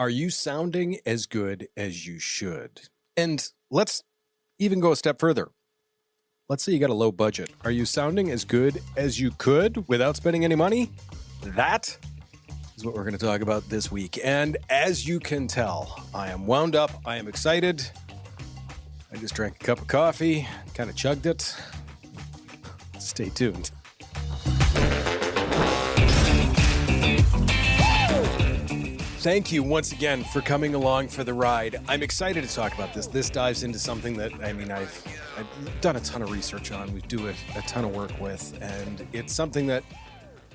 Are you sounding as good as you should? And let's even go a step further. Let's say you got a low budget. Are you sounding as good as you could without spending any money? That is what we're going to talk about this week. And as you can tell, I am wound up. I am excited. I just drank a cup of coffee, kind of chugged it. Stay tuned. Thank you once again for coming along for the ride. I'm excited to talk about this. This dives into something that, I've done a ton of research on. We do a ton of work with, and it's something that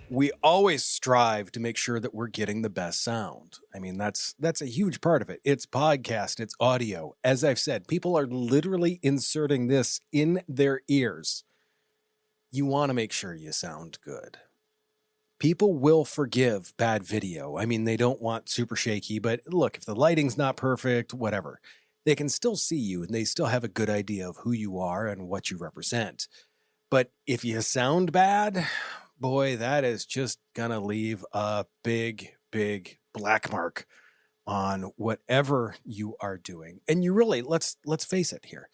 we always strive to make sure that we're getting the best sound. I mean, that's a huge part of it. It's podcast, it's audio. As I've said, people are literally inserting this in their ears. You want to make sure you sound good. People will forgive bad video. I mean, they don't want super shaky, but look, if the lighting's not perfect, whatever, they can still see you and they still have a good idea of who you are and what you represent. But if you sound bad, boy, that is just gonna leave a big, big black mark on whatever you are doing. And you really, let's face it here.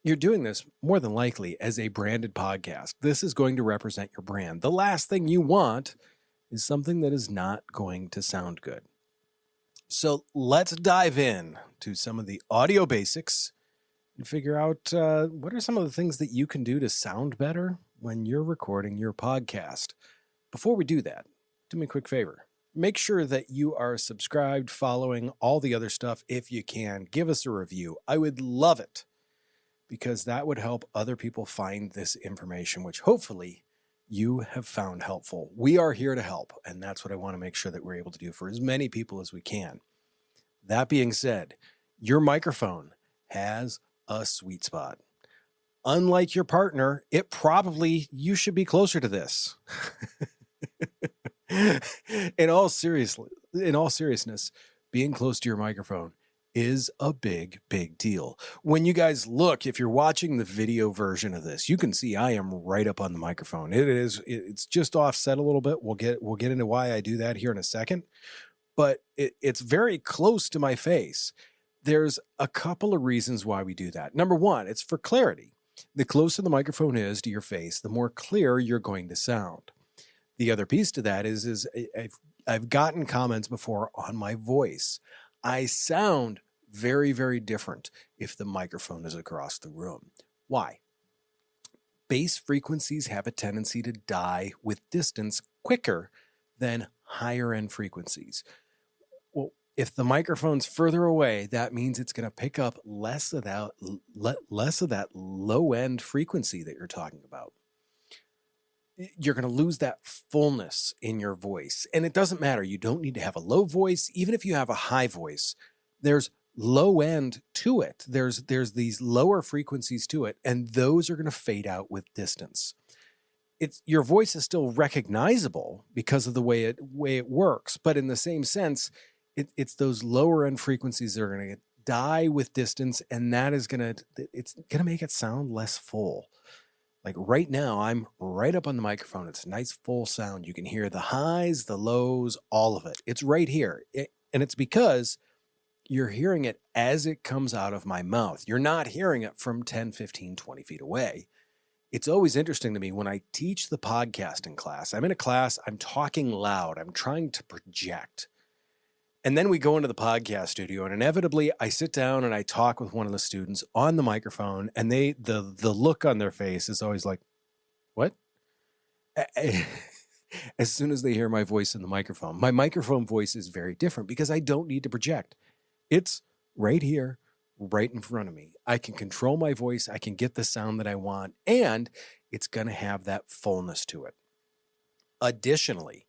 You're doing this more than likely as a branded podcast. This is going to represent your brand. The last thing you want is something that is not going to sound good. So let's dive in to some of the audio basics and figure out what are some of the things that you can do to sound better when you're recording your podcast. Before we do that, do me a quick favor. Make sure that you are subscribed, following all the other stuff if you can. Give us a review. I would love it, because that would help other people find this information, which hopefully you have found helpful. We are here to help, and that's what I want to make sure that we're able to do for as many people as we can. That being said, your microphone has a sweet spot. Unlike your partner, you should be closer to this. In all seriousness, being close to your microphone is a big, big deal. When you guys look, if you're watching the video version of this, you can see I am right up on the microphone. It's just offset a little bit. We'll get into why I do that here in a second, but it's very close to my face. There's a couple of reasons why we do that. Number one, it's for clarity. The closer the microphone is to your face, the more clear you're going to sound. The other piece to that is I've gotten comments before on my voice. I sound very, very different if the microphone is across the room. Why? Bass frequencies have a tendency to die with distance quicker than higher end frequencies. Well, if the microphone's further away, that means it's going to pick up less of that low end frequency that you're talking about. You're going to lose that fullness in your voice. And it doesn't matter. You don't need to have a low voice. Even if you have a high voice, there's low end to it. There's these lower frequencies to it, and those are going to fade out with distance. Your voice is still recognizable because of the way it works. But in the same sense, it's those lower end frequencies that are going to die with distance, and it's going to make it sound less full. Like right now, I'm right up on the microphone. It's a nice full sound. You can hear the highs, the lows, all of it. It's right here. And it's because you're hearing it as it comes out of my mouth. You're not hearing it from 10, 15, 20 feet away. It's always interesting to me when I teach the podcasting class. I'm in a class, I'm talking loud, I'm trying to project. And then we go into the podcast studio, and inevitably I sit down and I talk with one of the students on the microphone, and the look on their face is always like, what? As soon as they hear my voice in the microphone. My microphone voice is very different because I don't need to project. It's right here, right in front of me. I can control my voice. I can get the sound that I want, and it's going to have that fullness to it. Additionally,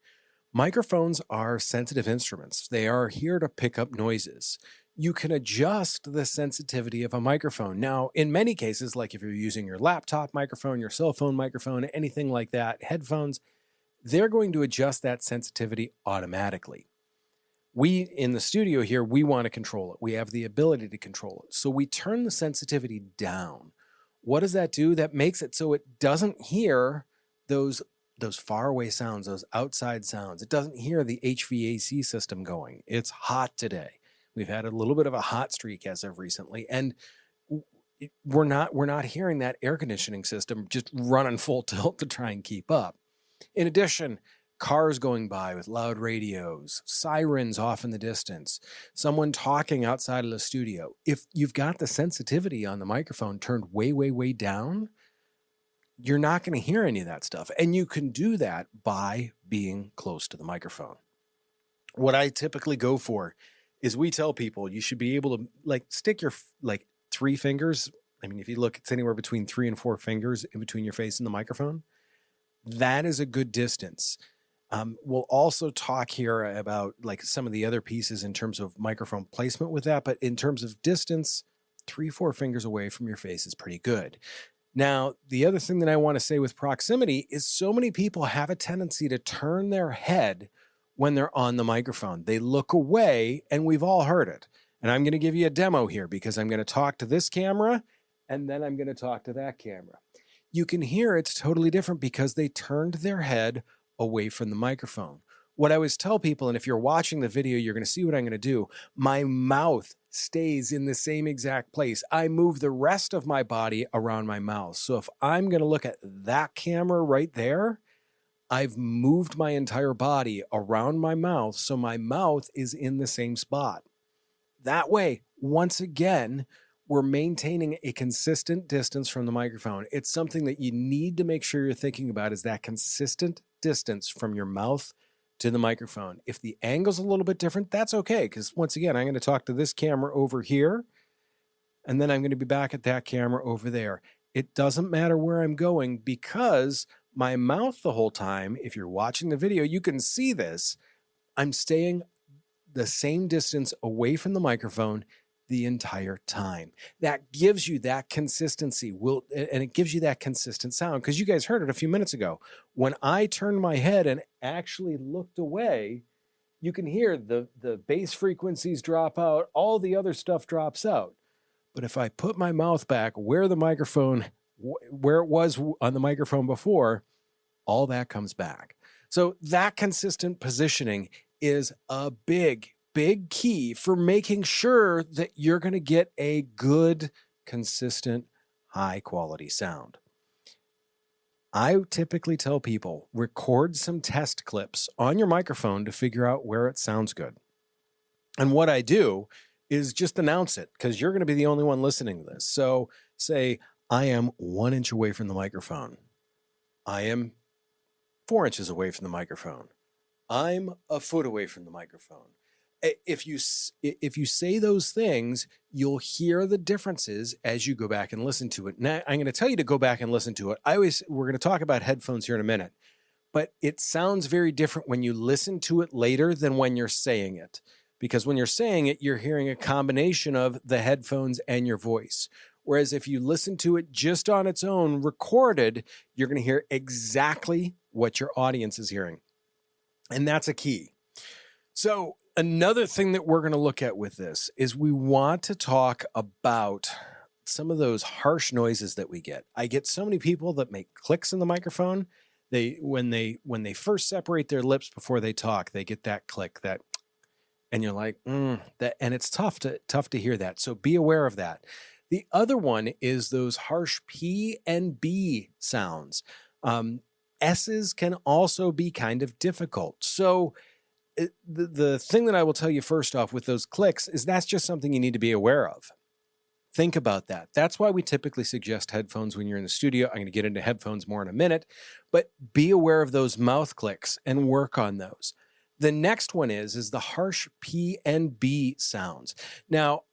microphones are sensitive instruments. They are here to pick up noises. You can adjust the sensitivity of a microphone. Now, in many cases, like if you're using your laptop microphone, your cell phone microphone, anything like that, headphones, they're going to adjust that sensitivity automatically. We, in the studio here, we want to control it. We have the ability to control it. So we turn the sensitivity down. What does that do? That makes it so it doesn't hear those those faraway sounds, those outside sounds. It doesn't hear the HVAC system going. It's hot today. We've had a little bit of a hot streak as of recently, and we're not hearing that air conditioning system just running full tilt to try and keep up. In addition, cars going by with loud radios, sirens off in the distance, someone talking outside of the studio. If you've got the sensitivity on the microphone turned way, way, way down, you're not going to hear any of that stuff. And you can do that by being close to the microphone. What I typically go for is we tell people you should be able to like stick your like 3 fingers. I mean, if you look, it's anywhere between 3 and 4 fingers in between your face and the microphone. That is a good distance. We'll also talk here about like some of the other pieces in terms of microphone placement with that. But in terms of distance, 3-4 fingers away from your face is pretty good. Now, the other thing that I want to say with proximity is so many people have a tendency to turn their head when they're on the microphone. They look away, and we've all heard it. And I'm going to give you a demo here because I'm going to talk to this camera, and then I'm going to talk to that camera. You can hear it's totally different because they turned their head away from the microphone. What I always tell people, and if you're watching the video, you're going to see what I'm going to do. My mouth stays in the same exact place. I move the rest of my body around my mouth. So if I'm going to look at that camera right there, I've moved my entire body around my mouth, so my mouth is in the same spot. That way, once again, we're maintaining a consistent distance from the microphone. It's something that you need to make sure you're thinking about, is that consistent distance from your mouth to the microphone. If the angle's a little bit different, that's okay, because once again, I'm going to talk to this camera over here, and then I'm going to be back at that camera over there. It doesn't matter where I'm going because my mouth the whole time, if you're watching the video, you can see this, I'm staying the same distance away from the microphone the entire time. That gives you that consistency, and it gives you that consistent sound, because you guys heard it a few minutes ago. When I turned my head and actually looked away, you can hear the bass frequencies drop out, all the other stuff drops out. But if I put my mouth back where the microphone, where it was on the microphone before, all that comes back. So that consistent positioning is a big key for making sure that you're going to get a good, consistent, high quality sound. I typically tell people, record some test clips on your microphone to figure out where it sounds good. And what I do is just announce it, because you're going to be the only one listening to this. So say, I am 1 inch away from the microphone. I am 4 inches away from the microphone. I'm a foot away from the microphone. If you say those things, you'll hear the differences as you go back and listen to it. Now, I'm going to tell you to go back and listen to it. We're going to talk about headphones here in a minute, but it sounds very different when you listen to it later than when you're saying it. Because when you're saying it, you're hearing a combination of the headphones and your voice. Whereas if you listen to it just on its own, recorded, you're going to hear exactly what your audience is hearing. And that's a key. So another thing that we're going to look at with this is we want to talk about some of those harsh noises that we get. I get so many people that make clicks in the microphone. When they first separate their lips before they talk, they get that click, that, and you're like, that, and it's tough to hear that. So be aware of that. The other one is those harsh P and B sounds. S's can also be kind of difficult. So the thing that I will tell you first off with those clicks is that's just something you need to be aware of. Think about that. That's why we typically suggest headphones when you're in the studio. I'm going to get into headphones more in a minute, but be aware of those mouth clicks and work on those. The next one is the harsh P and B sounds. Now,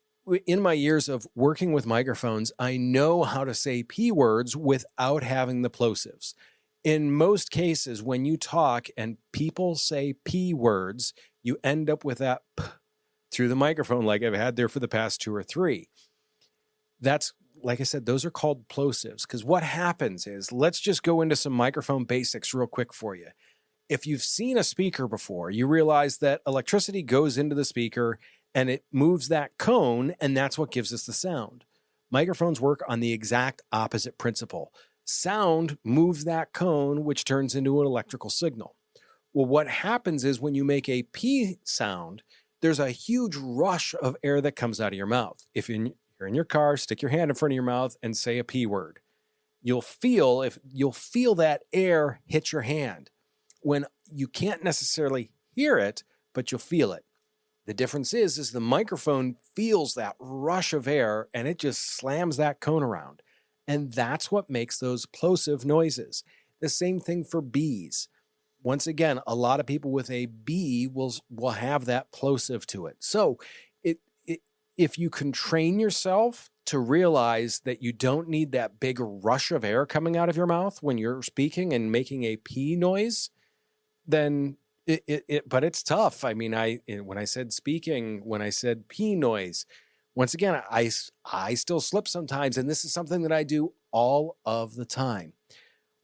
in my years of working with microphones, I know how to say P words without having the plosives. In most cases, when you talk and people say P words, you end up with that P through the microphone like I've had there for the past 2 or 3. That's, like I said, those are called plosives, because what happens is, let's just go into some microphone basics real quick for you. If you've seen a speaker before, you realize that electricity goes into the speaker and it moves that cone, and that's what gives us the sound. Microphones work on the exact opposite principle. Sound moves that cone, which turns into an electrical signal. Well, what happens is when you make a P sound, there's a huge rush of air that comes out of your mouth. If you're in your car, stick your hand in front of your mouth and say a P word. You'll feel that air hit your hand. When you can't necessarily hear it, but you'll feel it. The difference is the microphone feels that rush of air and it just slams that cone around. And that's what makes those plosive noises. The same thing for Bs. Once again, a lot of people with a B will have that plosive to it. So if you can train yourself to realize that you don't need that big rush of air coming out of your mouth when you're speaking and making a P noise, then but it's tough. I mean, when I said speaking, when I said P noise, once again, I still slip sometimes, and this is something that I do all of the time.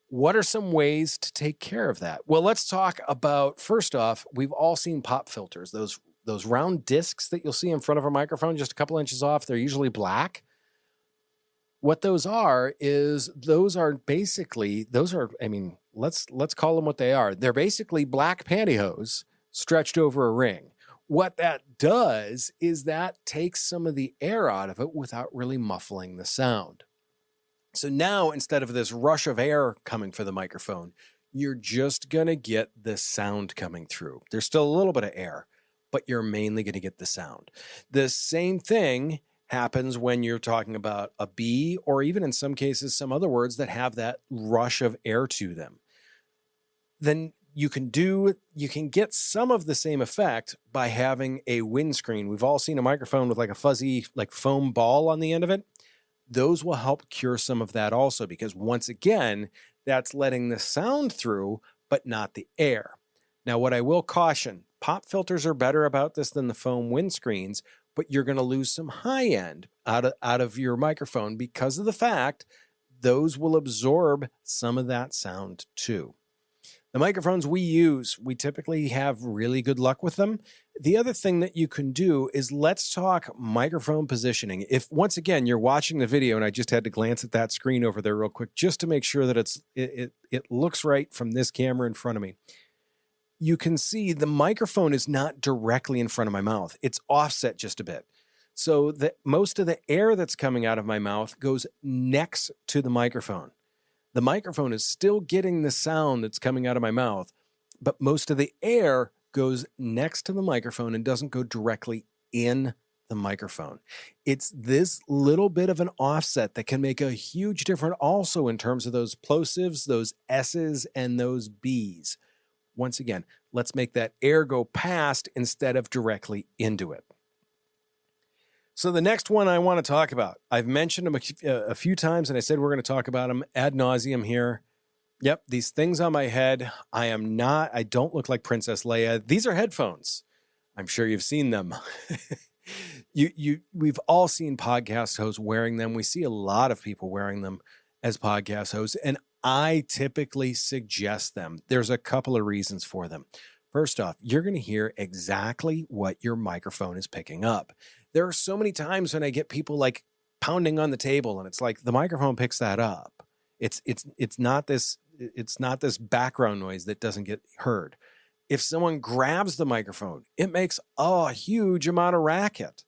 What are some ways to take care of that? Well, let's talk about, first off, we've all seen pop filters, those round discs that you'll see in front of a microphone just a couple inches off. They're usually black. What those are, I mean, let's call them what they are. They're basically black pantyhose stretched over a ring. What that does is that takes some of the air out of it without really muffling the sound. So now, instead of this rush of air coming for the microphone, you're just going to get the sound coming through. There's still a little bit of air, but you're mainly going to get the sound. The same thing happens when you're talking about a B, or even in some cases, some other words that have that rush of air to them. Then you can get some of the same effect by having a windscreen. We've all seen a microphone with like a fuzzy, like foam ball on the end of it. Those will help cure some of that also, because once again, that's letting the sound through, but not the air. Now, what I will caution, pop filters are better about this than the foam windscreens, but you're going to lose some high end out of your microphone because of the fact those will absorb some of that sound too. The microphones we use, we typically have really good luck with them. The other thing that you can do is, let's talk microphone positioning. If once again you're watching the video, and I just had to glance at that screen over there real quick just to make sure that it looks right from this camera in front of me. You can see the microphone is not directly in front of my mouth. It's offset just a bit. So that most of the air that's coming out of my mouth goes next to the microphone. The microphone is still getting the sound that's coming out of my mouth, but most of the air goes next to the microphone and doesn't go directly in the microphone. It's this little bit of an offset that can make a huge difference also in terms of those plosives, those S's, and those B's. Once again, let's make that air go past instead of directly into it. So the next one I want to talk about, I've mentioned them a few times, and I said we're going to talk about them ad nauseum here. Yep, these things on my head, I don't look like Princess Leia. These are headphones. I'm sure you've seen them. We've all seen podcast hosts wearing them. We see a lot of people wearing them as podcast hosts, and I typically suggest them. There's a couple of reasons for them. First off, you're going to hear exactly what your microphone is picking up. There are so many times when I get people like pounding on the table, and it's like the microphone picks that up. It's not this background noise that doesn't get heard. If someone grabs the microphone, it makes a huge amount of racket.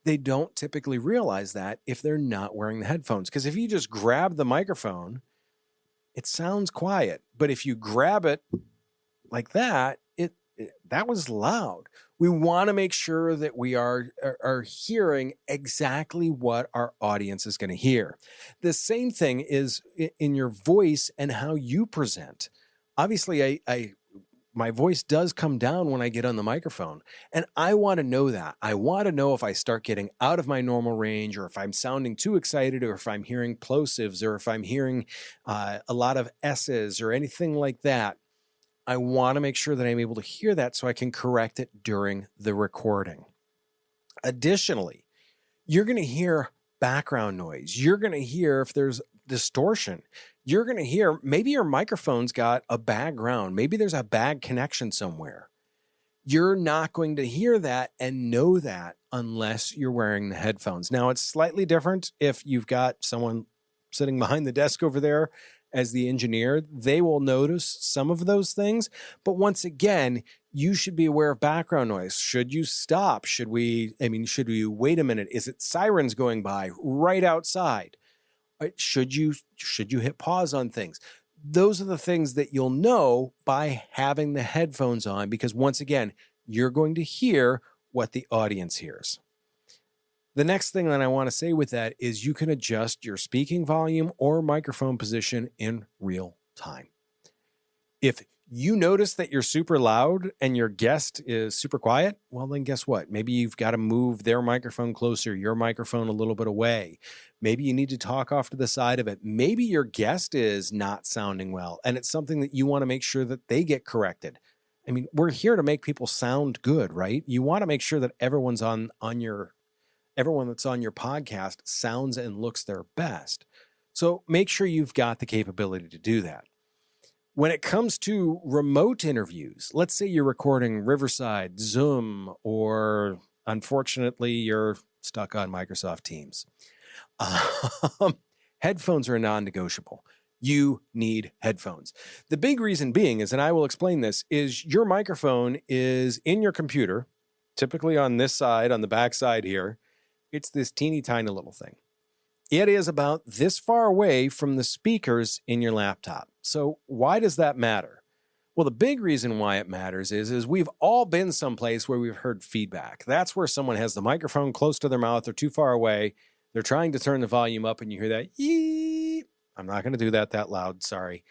They don't typically realize that if they're not wearing the headphones, because if you just grab the microphone, it sounds quiet. But if you grab it like that, that was loud. We want to make sure that we are hearing exactly what our audience is going to hear. The same thing is in your voice and how you present. Obviously, my voice does come down when I get on the microphone, and I want to know that. I want to know if I start getting out of my normal range, or if I'm sounding too excited, or if I'm hearing plosives, or if I'm hearing a lot of S's or anything like that. I want to make sure that I'm able to hear that so I can correct it during the recording. Additionally, you're going to hear background noise. You're going to hear if there's distortion. You're going to hear maybe your microphone's got a bad ground. Maybe there's a bad connection somewhere. You're not going to hear that and know that unless you're wearing the headphones. Now, it's slightly different if you've got someone sitting behind the desk over there as the engineer, they will notice some of those things. But once again, you should be aware of background noise. Should you stop? Should we wait a minute? Is it sirens going by right outside? Should you hit pause on things? Those are the things that you'll know by having the headphones on, because once again, you're going to hear what the audience hears. The next thing that I want to say with that is you can adjust your speaking volume or microphone position in real time. If you notice that you're super loud and your guest is super quiet, well, then guess what? Maybe you've got to move their microphone closer, your microphone a little bit away. Maybe you need to talk off to the side of it. Maybe your guest is not sounding well, and it's something that you want to make sure that they get corrected. I mean, we're here to make people sound good, right? You want to make sure that everyone that's on your podcast sounds and looks their best. So make sure you've got the capability to do that. When it comes to remote interviews, let's say you're recording Riverside, Zoom, or unfortunately you're stuck on Microsoft Teams. Headphones are non-negotiable. You need headphones. The big reason being is, and I will explain this, is your microphone is in your computer, typically on this side, on the back side here. It's this teeny tiny little thing. It is about this far away from the speakers in your laptop. So why does that matter? Well, the big reason why it matters is we've all been someplace where we've heard feedback. That's where someone has the microphone close to their mouth or too far away. They're trying to turn the volume up and you hear that, yee. I'm not going to do that loud, sorry.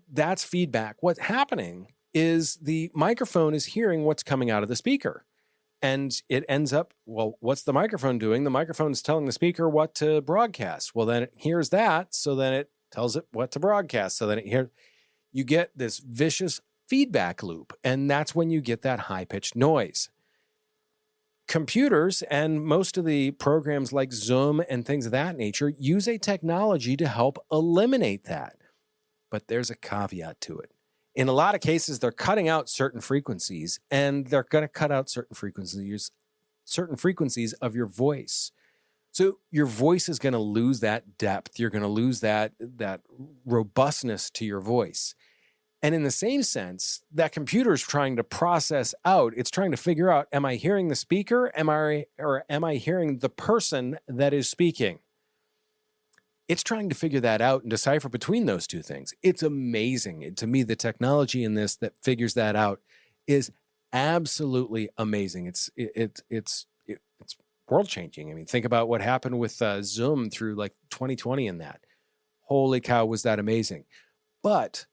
That's feedback. What's happening is the microphone is hearing what's coming out of the speaker. And it ends up, well, what's the microphone doing? The microphone is telling the speaker what to broadcast. Well, then it hears that, so then it tells it what to broadcast. So then it hears, you get this vicious feedback loop, and that's when you get that high-pitched noise. Computers and most of the programs like Zoom and things of that nature use a technology to help eliminate that. But there's a caveat to it. In a lot of cases, they're cutting out certain frequencies, and they're going to cut out certain frequencies of your voice. So your voice is going to lose that depth. You're going to lose that robustness to your voice. And in the same sense, that computer is trying to process out. It's trying to figure out, am I hearing the speaker? Am I hearing the person that is speaking? It's trying to figure that out and decipher between those two things. It's amazing. To me, the technology in this that figures that out is absolutely amazing. It's world changing. I mean, think about what happened with Zoom through like 2020 and that. Holy cow, was that amazing. But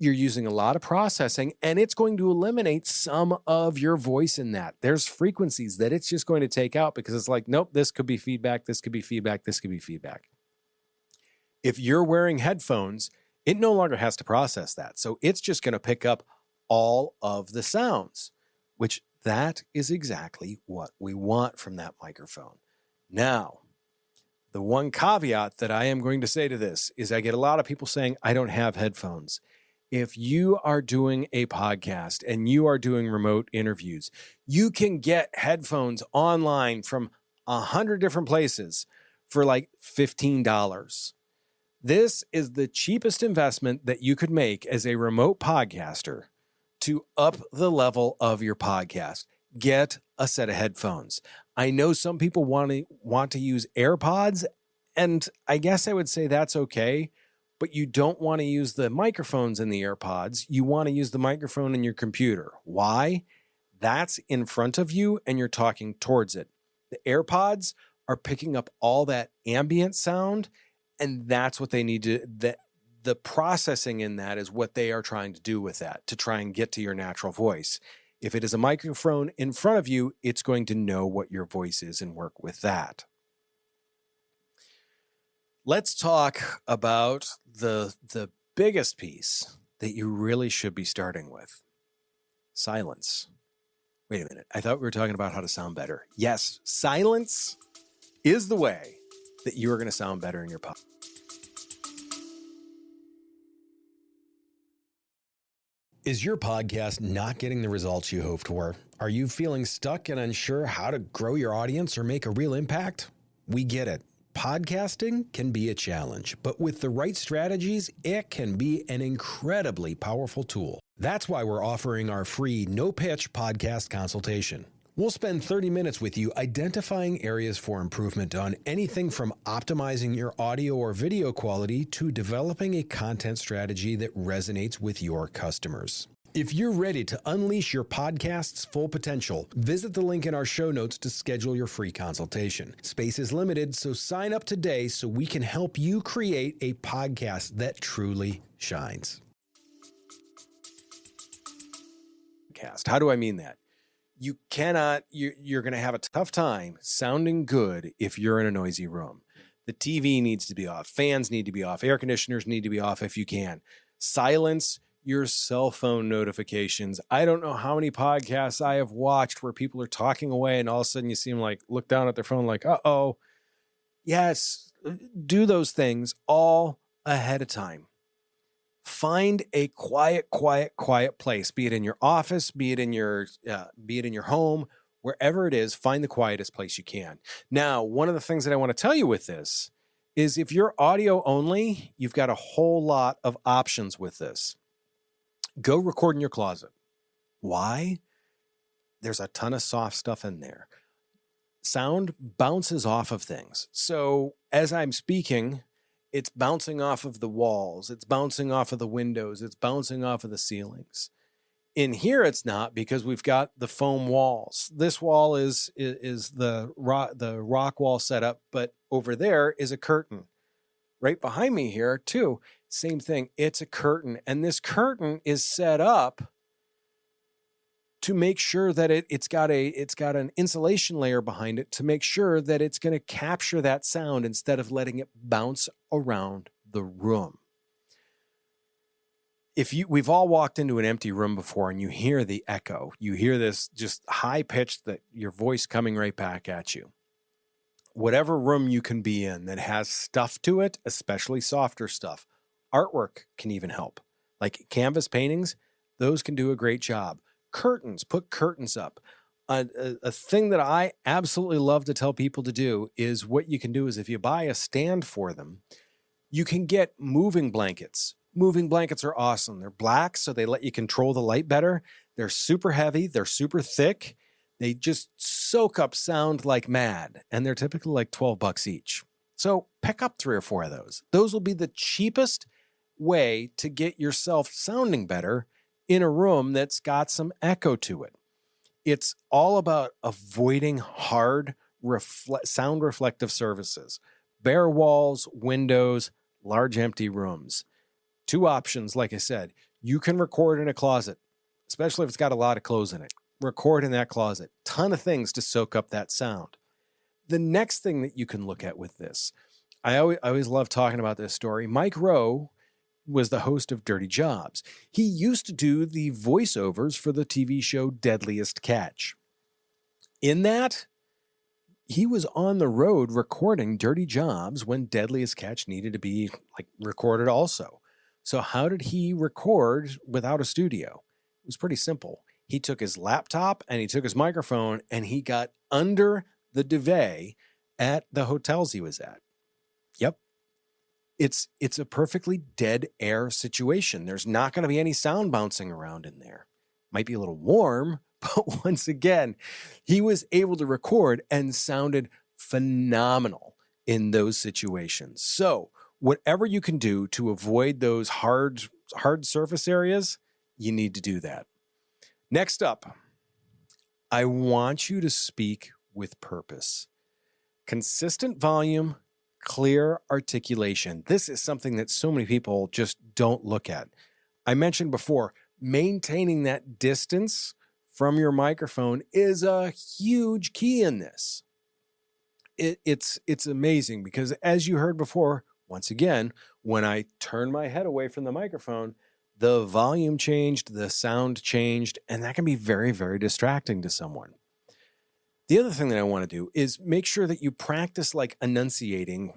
you're using a lot of processing, and it's going to eliminate some of your voice in that. There's frequencies that it's just going to take out because it's like, nope, this could be feedback, this could be feedback, this could be feedback. If you're wearing headphones, it no longer has to process that. So it's just going to pick up all of the sounds, which that is exactly what we want from that microphone. Now, the one caveat that I am going to say to this is I get a lot of people saying, I don't have headphones. If you are doing a podcast and you are doing remote interviews, you can get headphones online from 100 different places for like $15. This is the cheapest investment that you could make as a remote podcaster to up the level of your podcast. Get a set of headphones. I know some people want to use AirPods, and I guess I would say that's okay, but you don't want to use the microphones in the AirPods. You want to use the microphone in your computer. Why? That's in front of you, and you're talking towards it. The AirPods are picking up all that ambient sound, and that's what they need to, the processing in that is what they are trying to do with that, to try and get to your natural voice. If it is a microphone in front of you, it's going to know what your voice is and work with that. Let's talk about the biggest piece that you really should be starting with. Silence. Wait a minute. I thought we were talking about how to sound better. Yes, silence is the way that you are going to sound better in your podcast. Is your podcast not getting the results you hoped for? Are you feeling stuck and unsure how to grow your audience or make a real impact? We get it. Podcasting can be a challenge, but with the right strategies, it can be an incredibly powerful tool. That's why we're offering our free no-pitch podcast consultation. We'll spend 30 minutes with you identifying areas for improvement on anything from optimizing your audio or video quality to developing a content strategy that resonates with your customers. If you're ready to unleash your podcast's full potential, visit the link in our show notes to schedule your free consultation. Space is limited, so sign up today so we can help you create a podcast that truly shines. How do I mean that? You're going to have a tough time sounding good if you're in a noisy room. The TV needs to be off. Fans need to be off. Air conditioners need to be off if you can. Silence your cell phone notifications. I don't know how many podcasts I have watched where people are talking away and all of a sudden you see them like look down at their phone like, uh-oh. Yes, do those things all ahead of time. Find a quiet place, be it in your office, be it in your home, wherever it is, find the quietest place you can. Now, one of the things that I want to tell you with this is if you're audio only, you've got a whole lot of options with this. Go record in your closet. Why? There's a ton of soft stuff in there. Sound bounces off of things. So as I'm speaking, it's bouncing off of the walls. It's bouncing off of the windows. It's bouncing off of the ceilings. In here, it's not because we've got the foam walls. This wall is the rock wall setup, but over there is a curtain. Right behind me here, too, same thing. It's a curtain, and this curtain is set up to make sure that it's got an insulation layer behind it to make sure that it's going to capture that sound instead of letting it bounce around the room. We've all walked into an empty room before and you hear the echo. You hear this just high pitched that your voice coming right back at you. Whatever room you can be in that has stuff to it, especially softer stuff, artwork can even help. Like canvas paintings, those can do a great job. Curtains, put curtains up. A thing that I absolutely love to tell people to do is what you can do is if you buy a stand for them, you can get moving blankets. Moving blankets are awesome. They're black, so they let you control the light better. They're super heavy. They're super thick. They just soak up sound like mad, and they're typically like $12 each. So pick up 3 or 4 of those. Those will be the cheapest way to get yourself sounding better in a room that's got some echo to it. It's all about avoiding hard sound reflective surfaces. Bare walls, windows, large empty rooms. 2 options, like I said. You can record in a closet, especially if it's got a lot of clothes in it. Record in that closet. Ton of things to soak up that sound. The next thing that you can look at with this, I always love talking about this story. Mike Rowe was the host of Dirty Jobs. He used to do the voiceovers for the TV show Deadliest Catch. In that, he was on the road recording Dirty Jobs when Deadliest Catch needed to be recorded also. So how did he record without a studio? It was pretty simple. He took his laptop and he took his microphone and he got under the duvet at the hotels he was at. Yep. It's a perfectly dead air situation. There's not going to be any sound bouncing around in there. Might be a little warm, but once again, he was able to record and sounded phenomenal in those situations. So whatever you can do to avoid those hard surface areas, you need to do that. Next up, I want you to speak with purpose. Consistent volume, clear articulation. This is something that so many people just don't look at. I mentioned before, maintaining that distance from your microphone is a huge key in this. It's amazing because as you heard before, once again, when I turn my head away from the microphone, the volume changed, the sound changed, and that can be very, very distracting to someone. The other thing that I want to do is make sure that you practice enunciating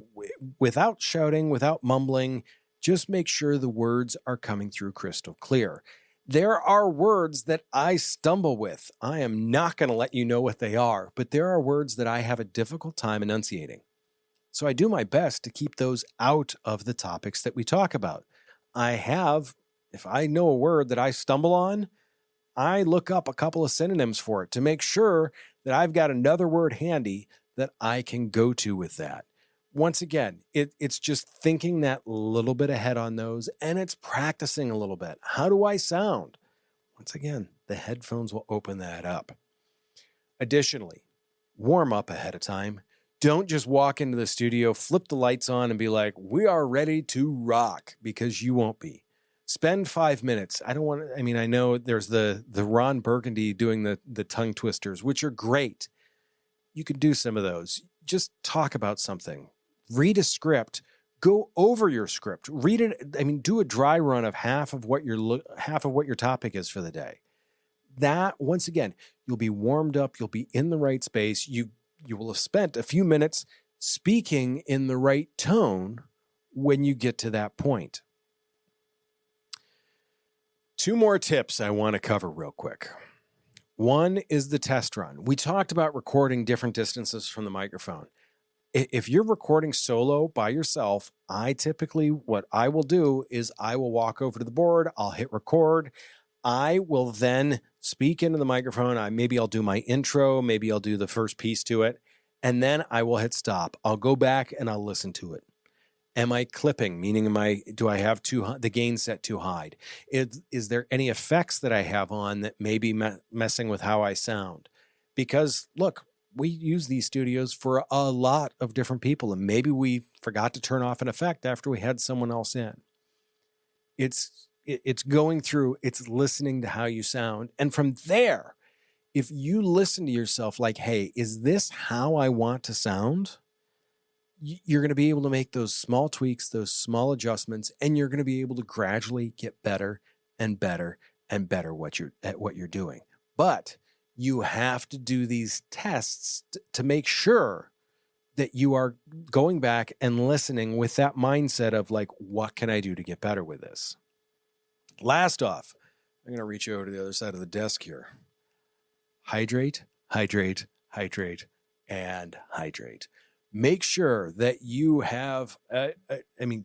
without shouting, without mumbling. Just make sure the words are coming through crystal clear. There are words that I stumble with. I am not going to let you know what they are, but there are words that I have a difficult time enunciating. So I do my best to keep those out of the topics that we talk about. If I know a word that I stumble on, I look up a couple of synonyms for it to make sure that I've got another word handy that I can go to with that. Once again, it's just thinking that little bit ahead on those, and it's practicing a little bit. How do I sound? Once again, the headphones will open that up. Additionally, warm up ahead of time. Don't just walk into the studio, flip the lights on, and be like, we are ready to rock, because you won't be. Spend 5 minutes. I know there's the Ron Burgundy doing the tongue twisters, which are great. You could do some of those. Just talk about something. Read a script. Go over your script. Read it. Do a dry run of half of what your topic is for the day. That, once again, you'll be warmed up. You'll be in the right space. You will have spent a few minutes speaking in the right tone when you get to that point. 2 more tips I want to cover real quick. One is the test run. We talked about recording different distances from the microphone. If you're recording solo by yourself, what I will do is I will walk over to the board, I'll hit record. I will then speak into the microphone. Maybe I'll do my intro, maybe I'll do the first piece to it, and then I will hit stop. I'll go back and I'll listen to it. Am I clipping? Meaning, do I have the gain set too high? Is there any effects that I have on that may be messing with how I sound? Because look, we use these studios for a lot of different people, and maybe we forgot to turn off an effect after we had someone else in. It's going through, it's listening to how you sound. And from there, if you listen to yourself like, hey, is this how I want to sound? You're going to be able to make those small tweaks, those small adjustments, and you're going to be able to gradually get better and better and better at what you're doing. But you have to do these tests to make sure that you are going back and listening with that mindset of like, what can I do to get better with this? Last off, I'm going to reach over to the other side of the desk here. Hydrate, hydrate, hydrate, and hydrate. Make sure that you have,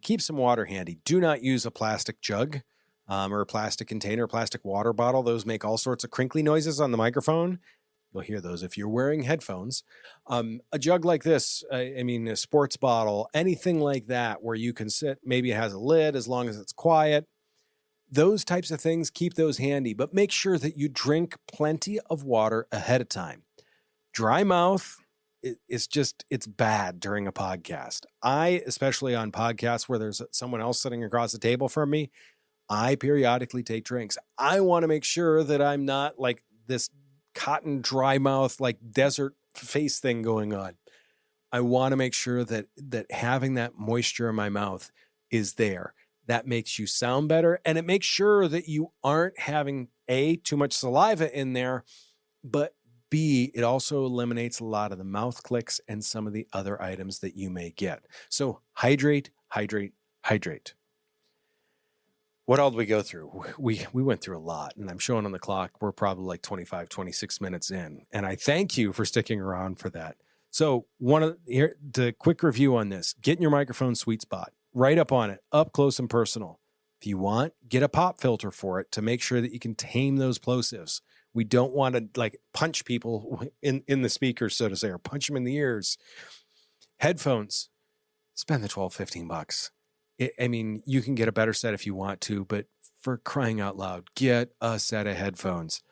keep some water handy. Do not use a plastic jug or a plastic container, plastic water bottle. Those make all sorts of crinkly noises on the microphone. You'll hear those if you're wearing headphones. A jug like this, a sports bottle, anything like that where you can sit, maybe it has a lid as long as it's quiet. Those types of things, keep those handy, but make sure that you drink plenty of water ahead of time. Dry mouth, it's bad during a podcast. Especially on podcasts where there's someone else sitting across the table from me, I periodically take drinks. I want to make sure that I'm not like this cotton dry mouth, like desert face thing going on. I want to make sure that having that moisture in my mouth is there. That makes you sound better, and it makes sure that you aren't having too much saliva in there, but B, it also eliminates a lot of the mouth clicks and some of the other items that you may get. So hydrate, hydrate, hydrate. What all did we go through? We went through a lot, and I'm showing on the clock, we're probably like 25, 26 minutes in, and I thank you for sticking around for that. So the quick review on this, get in your microphone sweet spot, right up on it, up close and personal. If you want, get a pop filter for it to make sure that you can tame those plosives. We don't want to like punch people in the speakers, so to say, or punch them in the ears. Headphones, spend the $12-15. You can get a better set if you want to, but for crying out loud, get a set of headphones.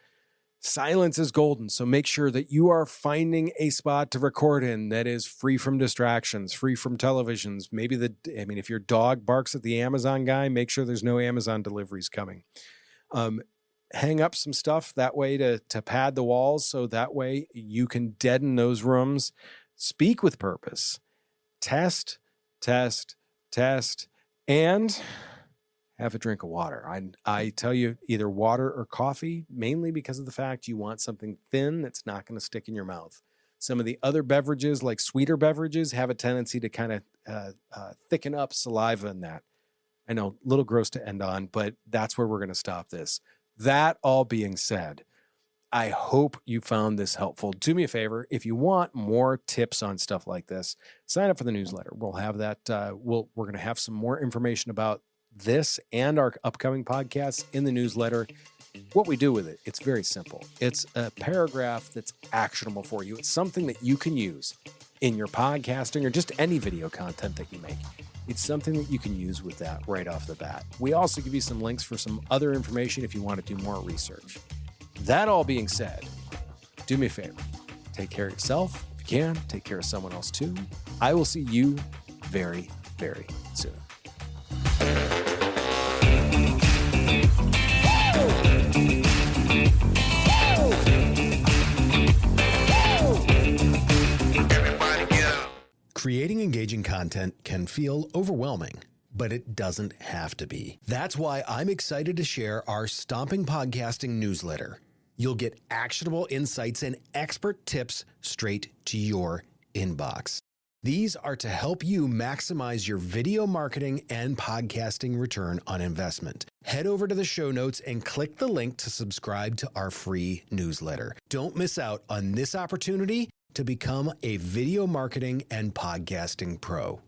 Silence is golden, so make sure that you are finding a spot to record in that is free from distractions, free from televisions. Maybe if your dog barks at the Amazon guy, make sure there's no Amazon deliveries coming. Hang up some stuff that way to pad the walls, so that way you can deaden those rooms. Speak with purpose. Test, test, test, and have a drink of water. I tell you, either water or coffee, mainly because of the fact you want something thin that's not going to stick in your mouth. Some of the other beverages, like sweeter beverages, have a tendency to kind of thicken up saliva in that. I know, a little gross to end on, but that's where we're going to stop this. That all being said, I hope you found this helpful. Do me a favor, if you want more tips on stuff like this, sign up for the newsletter. We'll have that. We're going to have some more information about this and our upcoming podcasts in the newsletter. What we do with it, it's very simple. It's a paragraph that's actionable for you. It's something that you can use in your podcasting or just any video content that you make. It's something that you can use with that right off the bat. We also give you some links for some other information if you want to do more research. That all being said, do me a favor. Take care of yourself. If you can, take care of someone else too. I will see you very, very soon. Creating engaging content can feel overwhelming, but it doesn't have to be. That's why I'm excited to share our Stomping Podcasting newsletter. You'll get actionable insights and expert tips straight to your inbox. These are to help you maximize your video marketing and podcasting return on investment. Head over to the show notes and click the link to subscribe to our free newsletter. Don't miss out on this opportunity to become a video marketing and podcasting pro.